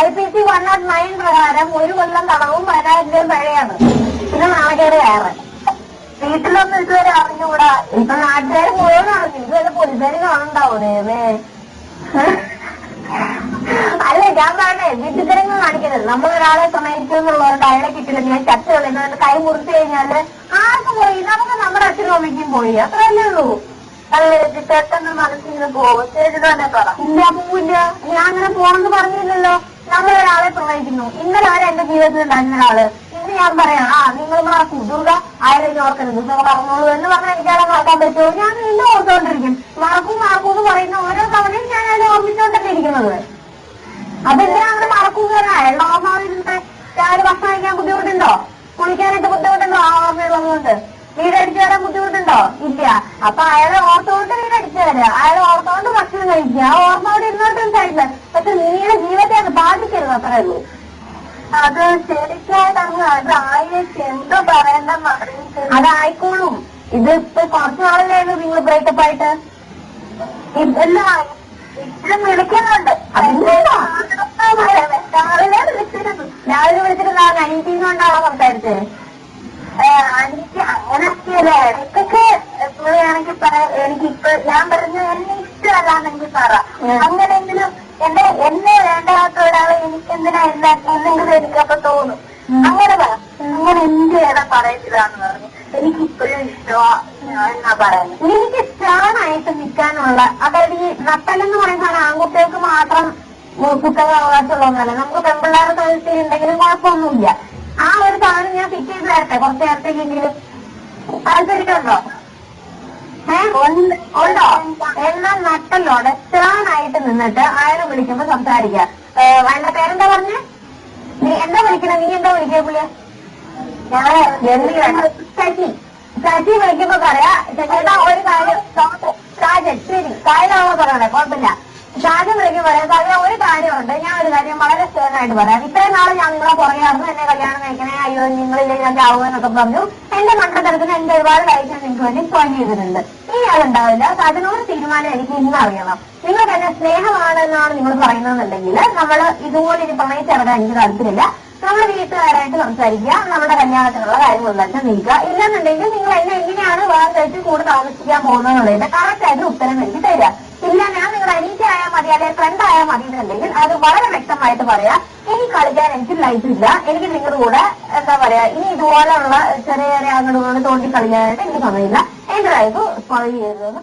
IPC 109 പ്രകാരം 1 കൊല്ലം തടവും 10,000 പിഴയാണ്. ഇത് നാണക്കേട് കയറ്. വീട്ടിലൊന്നും ഇതുവരെ അറിഞ്ഞുകൂടാ. ഇപ്പൊ നാട്ടുകാർ മുഴുവൻ അറിഞ്ഞു. ഇതുവരെ പോലീസുകാർ കാണണ്ടാവോ ദൈവമേ? അല്ല ഞാൻ പറഞ്ഞേ, വിഡിത്തരങ്ങൾ കാണിക്കരുത്. നമ്മളൊരാളെ പ്രണയിച്ചു എന്നുള്ളവരുടെ അയാളെ കിട്ടില്ല ചർച്ച കളിക്കുന്നത് കൈ മുറിച്ചു കഴിഞ്ഞാല് ആർക്കും പോയി, നമുക്ക് നമ്മുടെ അച്ഛനും അമ്മയ്ക്കും പോയി, അത്രയല്ലേ ഉള്ളൂ. പെട്ടെന്ന് മനസ്സിന് പോകും. തന്നെ പറ. ഇല്ല പോവില്ല. ഞാൻ അങ്ങനെ പോണെന്ന് പറഞ്ഞില്ലല്ലോ. നമ്മളൊരാളെ പ്രണയിക്കുന്നു. ഇന്നലെ വരെ എന്റെ ജീവിതത്തിൽ ഉണ്ടായിരുന്ന ഒരാള് ഇന്ന് ഞാൻ പറയാം, നിങ്ങൾ മറക്കൂ ദുർഗ ആയിരം ഓർക്കരുത് നിങ്ങൾ പറഞ്ഞോളൂ എന്ന് പറഞ്ഞാൽ എനിക്കയാളെ മറക്കാൻ പറ്റുമോ? ഞാൻ വീണ്ടും ഓർത്തോണ്ടിരിക്കും. മറക്കും എന്ന് പറയുന്ന ഓരോ തവണയും ഞാൻ അതിനെ ഓർമ്മിച്ചോണ്ടല്ലേ ഇരിക്കുന്നത്. അതെന്തിനാ അങ്ങനെ മറക്കുക? അയാളുടെ ഓർമ്മ രാവിലെ ഭക്ഷണം കഴിക്കാൻ ബുദ്ധിമുട്ടുണ്ടോ? കുളിക്കാനായിട്ട് ബുദ്ധിമുട്ടുണ്ടോ? ആ ഓർമ്മയുള്ളതുകൊണ്ട് വീടടിച്ചു തരാൻ ബുദ്ധിമുട്ടുണ്ടോ? ഇല്ല. അപ്പൊ അയാളെ ഓർത്തോണ്ട് വീടടിച്ചു തരാം, അയാളെ ഓർത്തോണ്ട് ഭക്ഷണം കഴിക്കുക, ആ ഓർമ്മ അവിടെ ഇരുന്നോട്ടും കഴിക്കുക. പക്ഷെ നിങ്ങളുടെ ജീവിതത്തെ അത് ബാധിക്കരുത്, അത്രേ ഉള്ളൂ. അത് ശരിക്കായിട്ടങ്ങ് അതായിട്ട് എന്തോ പറയണ്ട അതായിക്കോളും. ഇത് ഇപ്പൊ കുറച്ചു നാളിലായിരുന്നു നിങ്ങൾ ബ്രേക്കപ്പ് ആയിട്ട്. ഇല്ല ഇപ്പോഴും വിളിക്കുന്നുണ്ട്. രാവിലെ വിളിച്ചിരുന്ന അനീറ്റിന്നുകൊണ്ടാണോ സംസാരിച്ചത്? എനിക്ക് അങ്ങനെയൊക്കെയല്ല. ഇടയ്ക്കൊക്കെ എപ്പോഴാണെങ്കിൽ പറയാം. എനിക്കിപ്പോ ഞാൻ പറഞ്ഞു എന്നെ ഇഷ്ടമല്ലാന്നെങ്കിൽ പറ. അങ്ങനെയെങ്കിലും എന്നെ വേണ്ടാത്ത ഒരാളെ എനിക്കെന്തിനാ എന്നെങ്കിലും എനിക്കപ്പൊ തോന്നും. അങ്ങനെ പറ. അങ്ങനെ എന്ത് ഏതാ പറയത്തില്ലാന്ന് പറഞ്ഞു. എനിക്കിപ്പോഴും ഇഷ്ടമാ എന്നാ പറയുന്നത്. എനിക്ക് സ്റ്റാണായിട്ട് നിൽക്കാനുള്ള, അതായത് ഈ നട്ടലെന്ന് പറയുന്ന ആൺകുട്ടികൾക്ക് മാത്രം കുത്തക അവകാശമുള്ളതല്ല. നമുക്ക് പെൺപിള്ളേരുടെ തൊഴിൽ ഉണ്ടെങ്കിലും കുഴപ്പമൊന്നുമില്ല. ആ ഒരു സാധനം ഞാൻ ഫിറ്റ് ചെയ്ത് തരട്ടെ കുറച്ച് നേരത്തേക്കെങ്കിലും? താല്പര്യമുണ്ടോ? ഉണ്ടോ? എന്നാൽ നട്ടലോടെ സ്റ്റാണായിട്ട് നിന്നിട്ട് അയാളെ വിളിക്കുമ്പോ സംസാരിക്കാം. വേണ്ട പേരെന്താ പറഞ്ഞേ? നീ എന്താ വിളിക്കണേ? നീ എന്താ വിളിക്കുക പുള്ളിയെ? ശശി വിളിക്കുമ്പോ പറയാ ചേട്ടാ ഒരു കാര്യം. സാജൻ, ശരി കായലാവോ പറയണേ, കുഴപ്പമില്ല. സാജൻ വിളിക്കുമ്പോ പറയാം സാജൻ ഒരു കാര്യമുണ്ട്, ഞാൻ ഒരു കാര്യം വളരെ സ്റ്റേണായിട്ട് പറയാം. ഇത്രയും നാളെ ഞാൻ നിങ്ങളെ പുറകെയായിരുന്നു, എന്നെ കല്യാണം കഴിക്കണേ, അയ്യോ നിങ്ങളില്ലെങ്കിൽ ഞാൻ ചാവുമെന്നൊക്കെ പറഞ്ഞു. എന്റെ മണ്ടത്തരത്തിന് എന്റെ ഒരുപാട് കഴിക്കാൻ നിങ്ങൾക്ക് വേണ്ടി ജോയിൻ ചെയ്തിട്ടുണ്ട്. ഇനി അതുണ്ടാവില്ല. അതിനോട് തീരുമാനം എനിക്ക് ഇന്ന് അറിയണം. നിങ്ങൾക്ക് എന്നെ സ്നേഹമാണെന്നാണ് നിങ്ങൾ പറയുന്നതെന്നുണ്ടെങ്കിൽ നമ്മൾ ഇതുപോലെ ഇനി പ്രണയിച്ചിറങ്ങാൻ എനിക്ക് താല്പര്യമില്ല. നമ്മുടെ വീട്ടുകാരായിട്ട് സംസാരിക്കുക, നമ്മുടെ കല്യാണത്തിനുള്ള കാര്യങ്ങളൊക്കെ നീക്കുക. ഇല്ലെന്നുണ്ടെങ്കിൽ നിങ്ങൾ എന്നെ എങ്ങനെയാണ് വേറെ കഴിച്ച് കൂടെ താമസിക്കാൻ പോകുന്നതെന്നുള്ളതിന്റെ കറക്റ്റ് ആയിട്ട് ഉത്തരം എനിക്ക് തരിക. ഇല്ല ഞാൻ നിങ്ങളുടെ അനീറ്റ് ആയാൽ മതി അല്ലെങ്കിൽ ഫ്രണ്ട് ആയാൽ മതി എന്നുണ്ടെങ്കിൽ അത് വളരെ വ്യക്തമായിട്ട് പറയാം. ഇനി കളിക്കാൻ എനിക്ക് ലൈഫ് ഇല്ല, എനിക്ക് നിങ്ങളുടെ കൂടെ എന്താ പറയാ ഇനി ഇതുപോലെയുള്ള ചെറിയ ചെറിയ അങ്ങോട്ട് തോണ്ടി കളിക്കാനായിട്ട് എനിക്ക് സമയമില്ല, എന്റെ ലൈഫ് സ്പോയിൽ ചെയ്തതെന്ന്